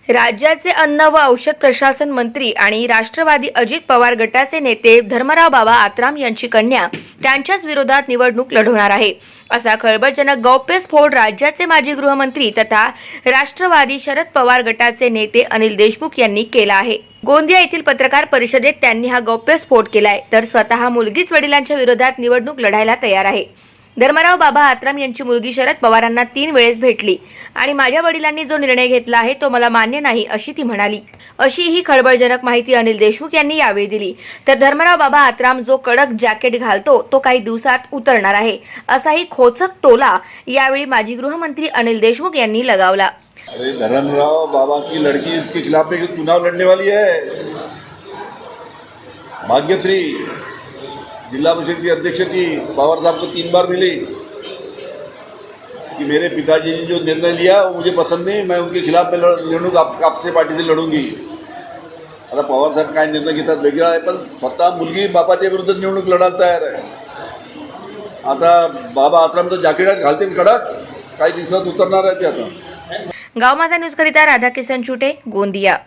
राज्याचे अन्न व औषध प्रशासन मंत्री आणि राष्ट्रवादी अजित पवार गटाचे नेते धर्मराव बाबा आत्राम यांची कन्या त्यांच्याच विरोधात निवडणूक लढवणार आहे, असा खळबळजनक गौप्यस्फोट राज्याचे माजी गृहमंत्री तथा राष्ट्रवादी शरद पवार गटाचे नेते अनिल देशमुख यांनी केला आहे। गोंदिया येथील पत्रकार परिषदेत त्यांनी हा गौप्यस्फोट केलाय, तर स्वतः मुलगीच वडिलांच्या विरोधात निवडणूक लढायला तयार आहे। धर्मराव बाबा आत्राम यांची मुलगी शरद पवारांना 3 वेळेस भेटली आणि माझ्या वडिलांनी जो निर्णय घेतला आहे तो मला मान्य नाही अशी ती म्हणाली। अशी ही खळबळजनक माहिती अनिल देशमुख यांनी यावेळी दिली। तर धर्मराव बाबा आत्राम जो कडक जॅकेट घालतो तो काही दिवसात उतरणार आहे, असाही खोचक टोला यावेळी माजी गृहमंत्री अनिल देशमुख यांनी लगावला। अरे धर्मराव बाबा की लड़की उसके खिलाफ एक चुनाव लड़ने वाली है। भाग्यश्री जिला परिषद की अध्यक्ष थी, पवार साहब को 3 बार मिली कि मेरे पिताजी ने जो निर्णय लिया वो मुझे पसंद नहीं, मैं उनके खिलाफ में निवडणूक आपसे पार्टी से लढूंगी। आता पवार साहेब काय निर्णय घेतात वेगळा आहे, पण स्वतः मुलगी बापाच्या विरुद्ध निवडणूक लढायला तयार आहे। आता बाबा आत्रामचं जॅकेट घालतील कडक, काही दिवसात उतरणार आहे ते। आता गाव माझा न्यूज करिता राधाकिशन छुटे, गोंदिया।